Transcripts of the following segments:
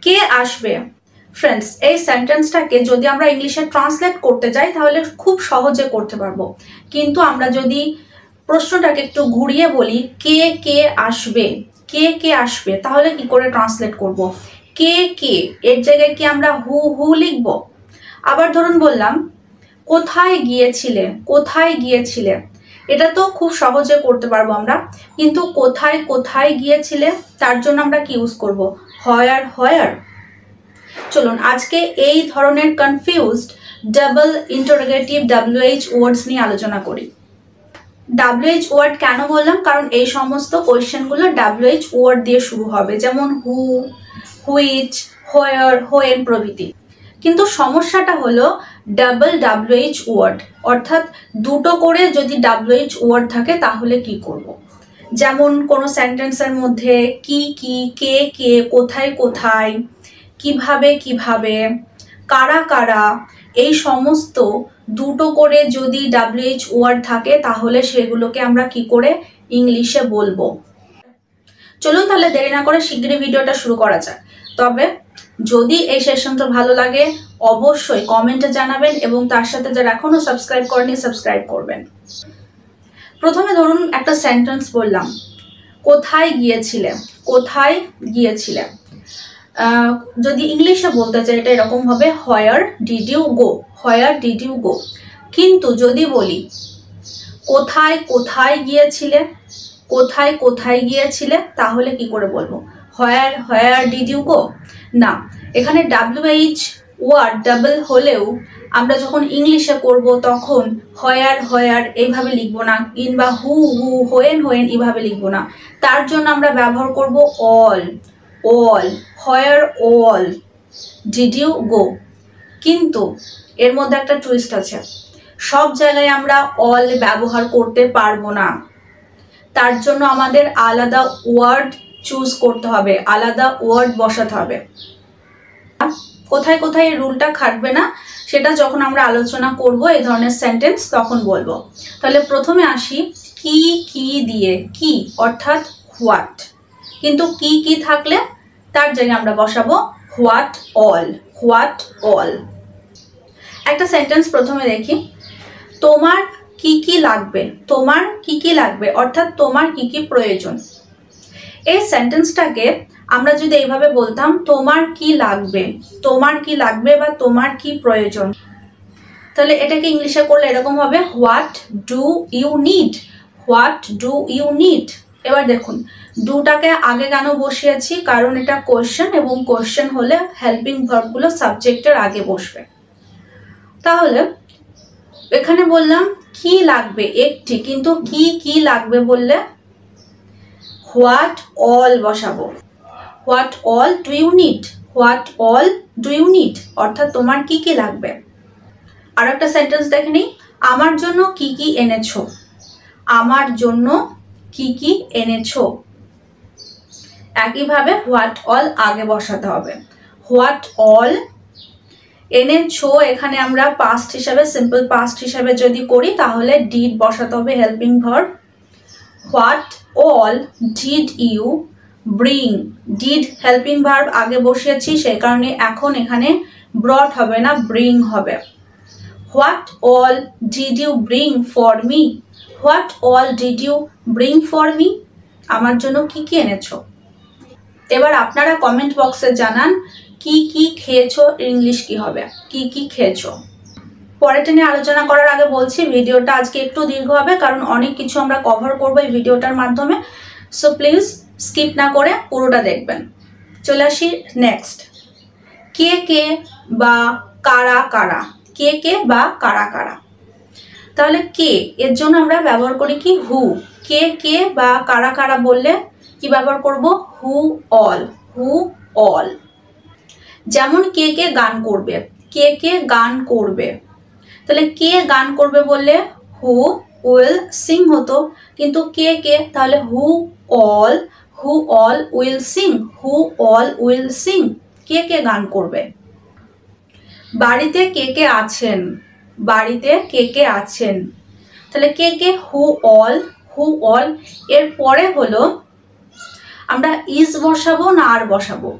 কে আসবে? ফ্রেন্ডস, এই সেন্টেন্সটাকে যদি আমরা ইংলিশে ট্রান্সলেট করতে যাই তাহলে খুব সহজে করতে পারবো, কিন্তু আমরা যদি প্রশ্নটাকে একটু ঘুরিয়ে বলি কে কে আসবে, কে কে আসবে, তাহলে কি করে ট্রান্সলেট করব? কে কে এর জায়গায় কি আমরা হু হু লিখব? আবার ধরুন বললাম কোথায় গিয়েছিলে, কোথায় গিয়েছিলে, এটা তো খুব সহজে করতে পারবো আমরা, কিন্তু কোথায় কোথায় গিয়েছিলে তার জন্য আমরা কি ইউজ করব? হোয়ার হোয়ার। চলুন আজকে এই ধরনের কনফিউজড ডাবল ইন্টারোগেটিভ WH ওয়ার্ডস নিয়ে আলোচনা করি। WH ওয়ার্ড কেন বললাম? কারণ এই সমস্ত কোয়েশ্চেনগুলো WH ওয়ার্ড দিয়ে শুরু হবে, যেমন হু, হুইচ, হোয়ার, হোয়েন প্রভৃতি। কিন্তু সমস্যাটা হলো ডাবল WH ওয়ার্ড, অর্থাৎ দুটো করে যদি WH ওয়ার্ড থাকে তাহলে কি করব? যেমন কোনো সেন্টেন্সের মধ্যে কি কি, কে কে, কোথায় কোথায়, কিভাবে কিভাবে, কারা কারা, এই সমস্ত দুটো করে যদি WH ওয়ার্ড থাকে তাহলে সেগুলোকে আমরা কি করে ইংলিশে বলবো। চলুন তাহলে দেরি না করে শিগগিরই ভিডিওটা শুরু করা যাক। তবে যদি এই সেশনটা ভালো লাগে অবশ্যই কমেন্টে জানাবেন এবং তার সাথে যারা এখনো সাবস্ক্রাইব করেনি সাবস্ক্রাইব করবেন। প্রথমে ধরুন একটা সেন্টেন্স বললাম কোথায় গিয়েছিলে, কোথায় গিয়েছিলে, যদি ইংলিশে বলতে চাই এটা এরকম হবে where did you go, where did you go. কিন্তু যদি বলি কোথায় কোথায় গিয়েছিলে, কোথায় কোথায় গিয়েছিলে, তাহলে কি করে বলবো? হোয়ার হোয়ার ডিড ইউ গো? না, এখানে WH ওয়ার্ড ডাবল হলেও আমরা যখন ইংলিশে করব তখন হোয়ার হোয়ার এইভাবে লিখবো না, কিংবা হু হু, হোয়েন হোয়েন এইভাবে লিখবো না। তার জন্য আমরা ব্যবহার করব all, all, where all did you go. কিন্তু এর মধ্যে একটা টুইস্ট আছে, সব জায়গায় আমরা অল ব্যবহার করতে পারবো না, তার জন্য আমাদের আলাদা ওয়ার্ড চুজ করতে হবে, আলাদা ওয়ার্ড বসাতে হবে। কোথায় কোথায় এই রুলটা খাটবে না সেটা যখন আমরা আলোচনা করব এই ধরনের সেন্টেন্স তখন বলবো। তাহলে প্রথমে আসি কি কি দিয়ে, কি অর্থাৎ হোয়াট, কিন্তু কি কি থাকলে তার জায়গায় আমরা বসাবো হোয়াট অল, হোয়াট অল। একটা সেন্টেন্স প্রথমে দেখি, তোমার কি কি লাগবে, তোমার কি কি লাগবে অর্থাৎ তোমার কি কি প্রয়োজন। এই সেন্টেন্সটাকে আমরা যদি এইভাবে বলতাম তোমার কি লাগবে, তোমার কি লাগবে বা তোমার কি প্রয়োজন, তাহলে এটাকে ইংলিশে করলে এরকম হবে what do you need, what do you need. এবার দেখুন ডুটাকে আগে কেন বসিয়েছি, কারণ এটা কোয়েশ্চেন এবং কোয়েশ্চেন হলে হেল্পিং ভার্বগুলো সাবজেক্টের আগে বসবে। তাহলে এখানে বললাম কি লাগবে একটি, কিন্তু কি কি লাগবে বললে হোয়াট অল বসাবো, what all do you need, what all do you need অর্থাৎ তোমার কি কি লাগবে। আর একটা সেন্টেন্স দেখে নিই, আমার জন্য কি কি এনেছো, আমার জন্য কি কি এনেছো, একইভাবে হোয়াট অল আগে বসাতে হবে, হোয়াট অল এনেছো। এখানে আমরা পাস্ট হিসাবে, সিম্পল পাস্ট হিসাবে যদি করি তাহলে ডিড বসাতে হবে helping verb. What all did you bring, did helping verb আগে বসিয়েছি সেই কারণে এখন এখানে ব্রট হবে না, ব্রিং হবে। What all did you bring for me, what all did you bring for me, আমার জন্য কি কি এনেছো। এবার আপনারা কমেন্ট বক্সে জানান কি কি খেয়েছো ইংলিশ কি হবে, কি কি খেয়েছো। পরেরটা নিয়ে আলোচনা করার আগে বলছি ভিডিওটা আজকে একটু দীর্ঘ হবে কারণ অনেক কিছু আমরা কভার করবো এই ভিডিওটার মাধ্যমে, সো প্লিজ স্কিপ না করে পুরোটা দেখবেন। চলে আসি নেক্সট, কে কে বা কারা কারা, কে কে বা কারা কারা। তাহলে কে এর জন্য আমরা ব্যবহার করি কি হু, কে কে বা কারা কারা বললে কি ব্যবহার করব হু অল, হু অল। যেমন কে কে গান করবে, কে কে গান করবে, তাহলে কে গান করবে বললে হু উইল সিং হতো, কিন্তু কে কে তাহলে who all, who all will sing, who all will sing, কে কে গান করবে। বাড়িতে কে কে আছেন, বাড়িতে কে কে আছেন, তাহলে কে কে হু অল, হু অল। এর পরে হলো আমরা ইজ বসাবো না আর বসাবো,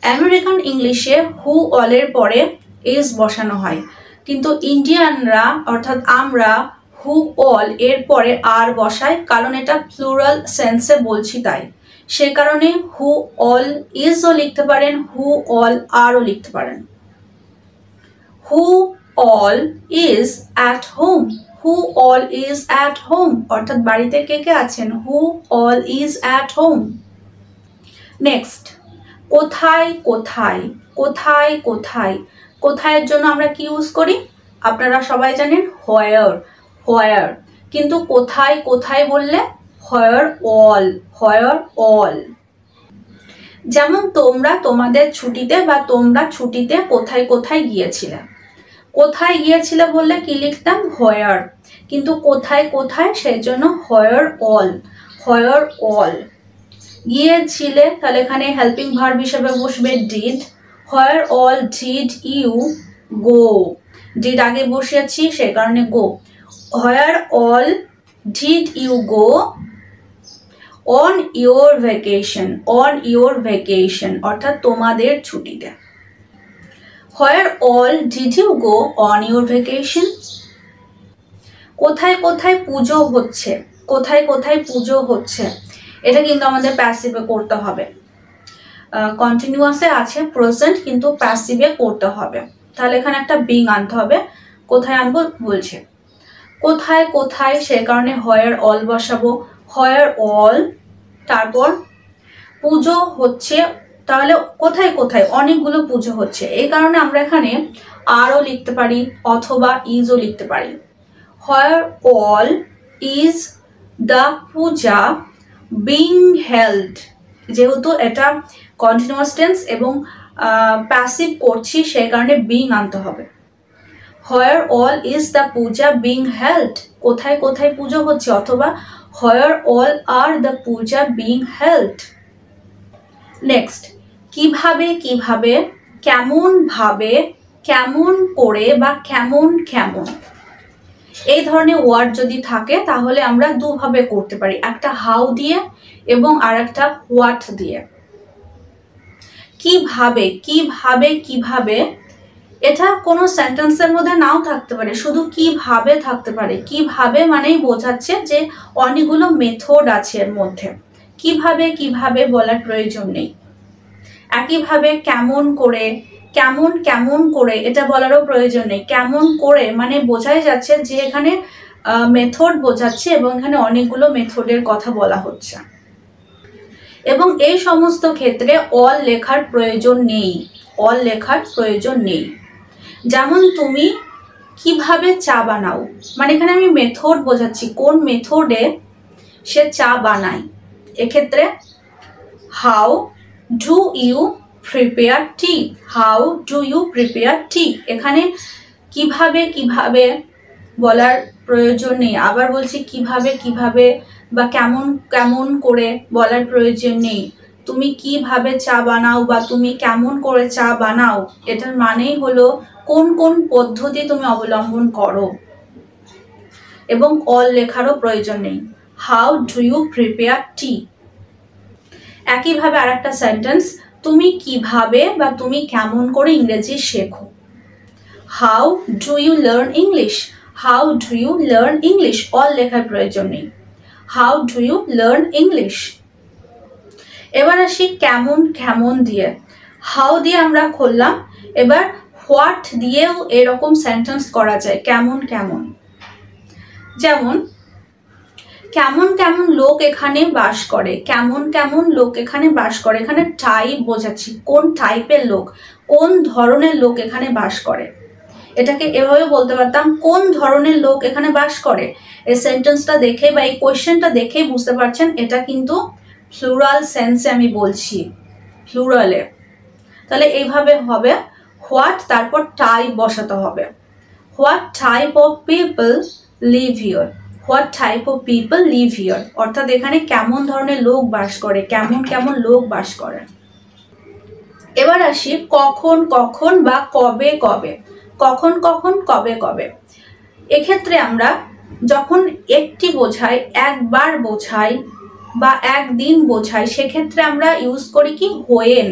আমেরিকান ইংলিশে হু অল এর পরে ইজ বসানো হয়, কিন্তু ইন্ডিয়ানরা অর্থাৎ আমরা হু অল এর পরে আর বসাই, কারণ এটা প্লুরাল সেন্সে বলছি তাই। সে কারণে হু অল ইজও লিখতে পারেন, হু অল আরও লিখতে পারেন। Who all is at home, who all is at home অর্থাৎ বাড়িতে কে কে আছেন, who all is at home. Next, কোথায় কোথায়, কোথায় কোথায়, কোথায়ের জন্য আমরা কি ইউজ করি, আপনারা সবাই জানেন হোয়ার, হোয়ার, কিন্তু কোথায় কোথায় বললে হোয়ার অল, হোয়ার অল। যেমন তোমরা তোমাদের ছুটিতে বা তোমরা ছুটিতে কোথায় কোথায় গিয়েছিলে, কোথায় গিয়েছিলে বললে কি লিখতাম হোয়ার, কিন্তু কোথায় কোথায় সেই জন্য হোয়ার অল, হোয়ার অল। গিয়েছিলে তাহলে এখানে হেল্পিং ভার্ব হিসেবে বসবে did, where all did you go, did আগে বসিয়েছি সেই কারণে go, where all did you go on your vacation, on your vacation অর্থাৎ তোমাদের ছুটিতে। Where all did you go on your vacation. কোথায় কোথায় পুজো হচ্ছে, কোথায় কোথায় পুজো হচ্ছে, এটা কিন্তু আমাদের প্যাসিভে করতে হবে, কন্টিনিউয়াসে আছে প্রেজেন্ট কিন্তু প্যাসিভে করতে হবে, তাহলে এখানে একটা বিং আনতে হবে। কোথায় আনবো বলছে, কোথায় কোথায় সেই কারণে হোয়ার অল বসাবো, হোয়ার অল, তারপর পুজো হচ্ছে, তাহলে কোথায় কোথায় অনেকগুলো পুজো হচ্ছে, এই কারণে আমরা এখানে আরও লিখতে পারি অথবা ইজও লিখতে পারি। Where all is the Puja being held, যেহেতু এটা কন্টিনিউয়াস টেন্স এবং প্যাসিভ করছি সেই কারণে বিং আনতে হবে। Where all is the Puja being held, কোথায় কোথায় পুজো হচ্ছে, অথবা where all are the Puja being held. Next, কিভাবে কিভাবে, কেমন ভাবে, কেমন করে বা কেমন কেমন, এই ধরনের ওয়ার্ড যদি থাকে তাহলে আমরা দুভাবে করতে পারি, একটা হাউ দিয়ে এবং আর একটা হোয়াট দিয়ে। কিভাবে, কিভাবে কিভাবে, এটা কোনো সেন্টেন্সের মধ্যে নাও থাকতে পারে, শুধু কিভাবে থাকতে পারে। কিভাবে মানেই বোঝাচ্ছে যে অনেকগুলো মেথড আছে এর মধ্যে, কিভাবে কিভাবে বলার প্রয়োজন নেই। একইভাবে কেমন করে, কেমন কেমন করে এটা বলারও প্রয়োজন নেই, কেমন করে মানে বোঝাই যাচ্ছে যে এখানে মেথড বোঝাচ্ছে এবং এখানে অনেকগুলো মেথডের কথা বলা হচ্ছে। এবং এই সমস্ত ক্ষেত্রে অল লেখার প্রয়োজন নেই, অল লেখার প্রয়োজন নেই। যেমন তুমি কিভাবে চা বানাও, মানে এখানে আমি মেথড বোঝাচ্ছি কোন মেথডে সে চা বানায়, এক্ষেত্রে how do you prepare tea, how do you prepare tea, এখানে কিভাবে কিভাবে বলার প্রয়োজন নেই। আবার বলছি কিভাবে কিভাবে বা কেমন কেমন করে বলার প্রয়োজন নেই। তুমি কিভাবে চা বানাও বা তুমি কেমন করে চা বানাও, এটার মানেই হলো কোন কোন পদ্ধতি তুমি অবলম্বন করো, এবং অল লেখারও প্রয়োজন নেই। হাউ ডু ইউ প্রিপেয়ার টি। একইভাবে আর একটা সেন্টেন্স, তুমি কিভাবে বা তুমি কেমন করে ইংরেজি শেখো, how do you learn English, how do you learn English, all লেখার প্রয়োজন নেই, how do you learn English. এবার আসি কেমন কেমন দিয়ে, হাউ দিয়ে আমরা খুললাম, এবার হোয়াট দিয়েও এরকম সেন্টেন্স করা যায় কেমন কেমন। যেমন কেমন কেমন লোক এখানে বাস করে, কেমন কেমন লোক এখানে বাস করে, এখানে টাইপ বোঝাচ্ছি কোন টাইপের লোক, কোন ধরনের লোক এখানে বাস করে। এটাকে এভাবে বলতে পারতাম কোন ধরনের লোক এখানে বাস করে। এই সেন্টেন্সটা দেখে বা এই কোয়েশ্চেনটা দেখেই বুঝতে পারছেন এটা কিন্তু প্লুরাল সেন্সে আমি বলছি, প্লুরালে। তাহলে এইভাবে হবে হোয়াট, তারপর টাইপ বসাতে হবে, what type of people live here, what type of people live here, অর্থাৎ এখানে কেমন ধরনের লোক বাস করে, কেমন কেমন লোক বাস করে। এবার আসি কখন কখন বা কবে কবে, কখন কখন কবে কবে। এক্ষেত্রে আমরা যখন একটি বোঝাই, একবার বোঝাই বা একদিন বোঝাই, সেক্ষেত্রে আমরা ইউজ করি কি হোয়েন।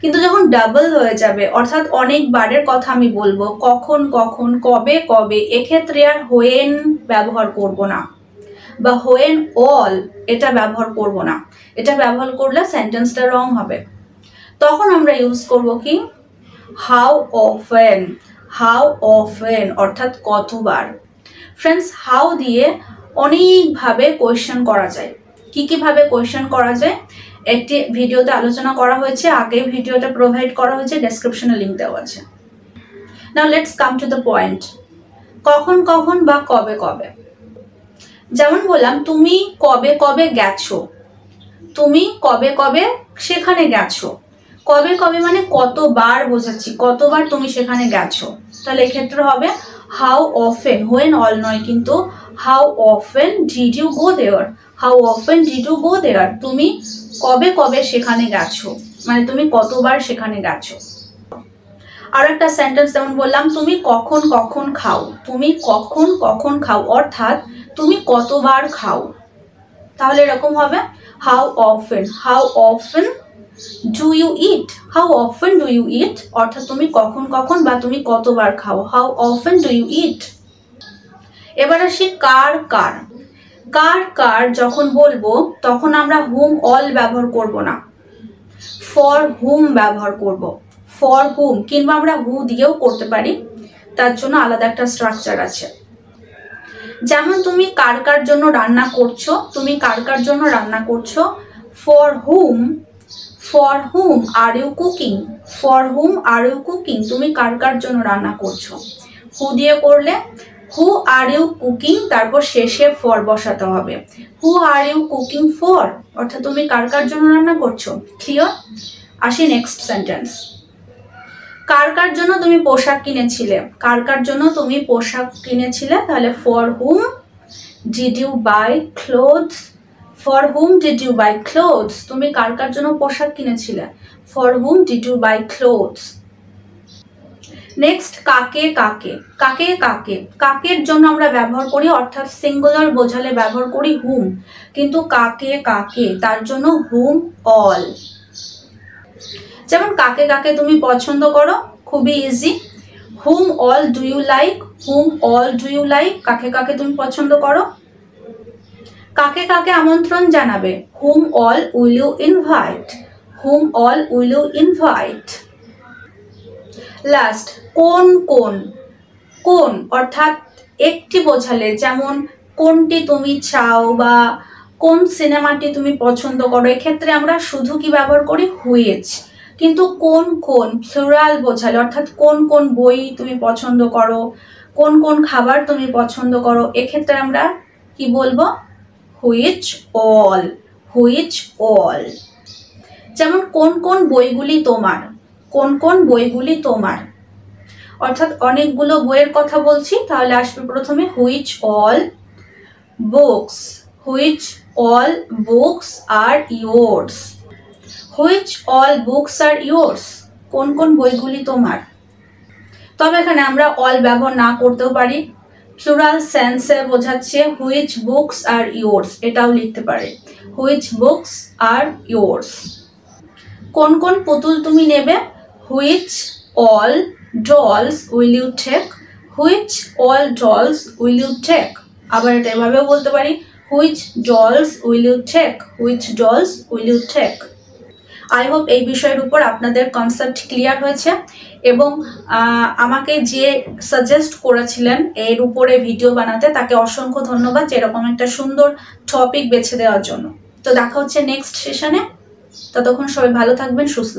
কিন্তু যখন ডাবল হয়ে যাবে অর্থাৎ অনেকবারের কথা আমি বলবো, কখন কখন, কবে কবে, এক্ষেত্রে আর হোয়েন ব্যবহার করব না বা হোয়েন অল এটা ব্যবহার করব না। এটা ব্যবহার করলে সেন্টেন্সটা রং হবে। তখন আমরা ইউজ করব কি হাউ অফেন। হাউ অফেন অর্থাৎ কতবার। ফ্রেন্ডস, হাউ দিয়ে অনেকভাবে কোয়েশ্চেন করা যায়। কি কিভাবে কোয়েশ্চেন করা যায় একটি ভিডিওতে আলোচনা করা হয়েছে, আগে ভিডিওটা প্রোভাইড করা হয়েছে, ডেসক্রিপশনে লিংক দেওয়া আছে। Now let's come to the point. কখন কখন বা কবে কবে। যেমন বললাম, তুমি কবে কবে গেছো, তুমি কবে কবে সেখানে গেছো। কবে কবে মানে কতবার বোঝাচ্ছি, কতবার তুমি সেখানে গেছো। তাহলে এক্ষেত্রে হবে হাউ অফেন, হোয়েন অল নয় কিন্তু how often did you go there. How often did you go there, তুমি কবে কবে সেখানে গেছো মানে তুমি কতবার সেখানে গেছো। আর একটা সেন্টেন্স যেমন বললাম, তুমি কখন কখন খাও। তুমি কখন কখন খাও অর্থাৎ তুমি কতবার খাও। তাহলে এরকম হবে how often. How often do you eat. How often do you eat অর্থাৎ তুমি কখন কখন বা তুমি কতবার খাও। How often do you eat. এবার আসি কার কার। কার কার যখন বলবো তখন আমরা হুম অল ব্যবহার করব না, ফর হুম ব্যবহার করব। ফর হুম, কিংবা আমরা হু দিয়েও করতে পারি, তার জন্য আলাদা একটা স্ট্রাকচার আছে। যেমন তুমি কার কার জন্য রান্না করছো, তুমি কার কার জন্য রান্না করছো। For whom are you cooking. For whom are you cooking, তুমি কার কার জন্য রান্না করছো। হু দিয়ে করলে হু আর ইউ কুকিং, তারপর শেষে ফর বসাতে হবে। হু আর ইউ কুকিং ফর অর্থাৎ তুমি কার কার জন্য রান্না করছো। ক্লিয়ার? আসি নেক্সট সেন্টেন্স। কার কার জন্য তুমি পোশাক কিনেছিলে। কার কার জন্য তুমি পোশাক কিনেছিলে, তাহলে for whom did you buy clothes. For whom did you buy clothes, তুমি কার কার জন্য পোশাক কিনেছিলে। For whom did you buy clothes. Next কাকে কাকে। কাকে কাকে, কাকের জন্য আমরা ব্যবহার করি অর্থাৎ সিঙ্গুলার বোঝালে ব্যবহার করি হুম, কিন্তু কাকে কাকে তার জন্য হুম অল। যেমন কাকে কাকে তুমি পছন্দ করো, খুবই easy. Whom all do you like. Whom all do you like, কাকে কাকে তুমি পছন্দ করো। কাকে কাকে আমন্ত্রণ জানাবে। Whom all will you invite. Whom all will you invite. Last কোন কোন। কোন অর্থাৎ একটি বোঝালে, যেমন কোনটি তুমি চাও বা কোন সিনেমাটি তুমি পছন্দ করো, এক্ষেত্রে আমরা শুধু কি ব্যবহার করি হুইচ। কিন্তু কোন কোন প্লুরাল বোঝালে অর্থাৎ কোন কোন বই তুমি পছন্দ করো, কোন কোন খাবার তুমি পছন্দ করো, এক্ষেত্রে আমরা কি বলবো হুইচ অল। Which all. যেমন কোন কোন বইগুলি তোমার। কোন কোন বইগুলি তোমার অর্থাৎ অনেকগুলো বইয়ের কথা বলছি, তাহলে আসবে প্রথমে which all books. Which all books are yours. Which all books are yours, কোন কোন বইগুলি তোমার। তবে এখানে আমরা অল ব্যবহার না করতেও পারি, প্লুরাল সেন্সে বোঝাচ্ছে হুইচ বুকস আর ইয়োর্স, এটাও লিখতে পারে হুইচ বুকস আর ইয়োর্স। কোন কোন পুতুল তুমি নেবে। Which all dolls will you take. Which all dolls will you take. আবার এটা এভাবেও বলতে পারি which dolls will you take. Which dolls will you take. I hope এই বিষয়ের উপর আপনাদের কনসেপ্ট ক্লিয়ার হয়েছে এবং আমাকে যে সাজেস্ট করেছিলেন এর উপরে ভিডিও বানাতে তাকে অসংখ্য ধন্যবাদ, এরকম একটা সুন্দর টপিক বেছে দেওয়ার জন্য। তো দেখা হচ্ছে নেক্সট সেশনে, ততক্ষণ সবাই ভালো থাকবেন, সুস্থ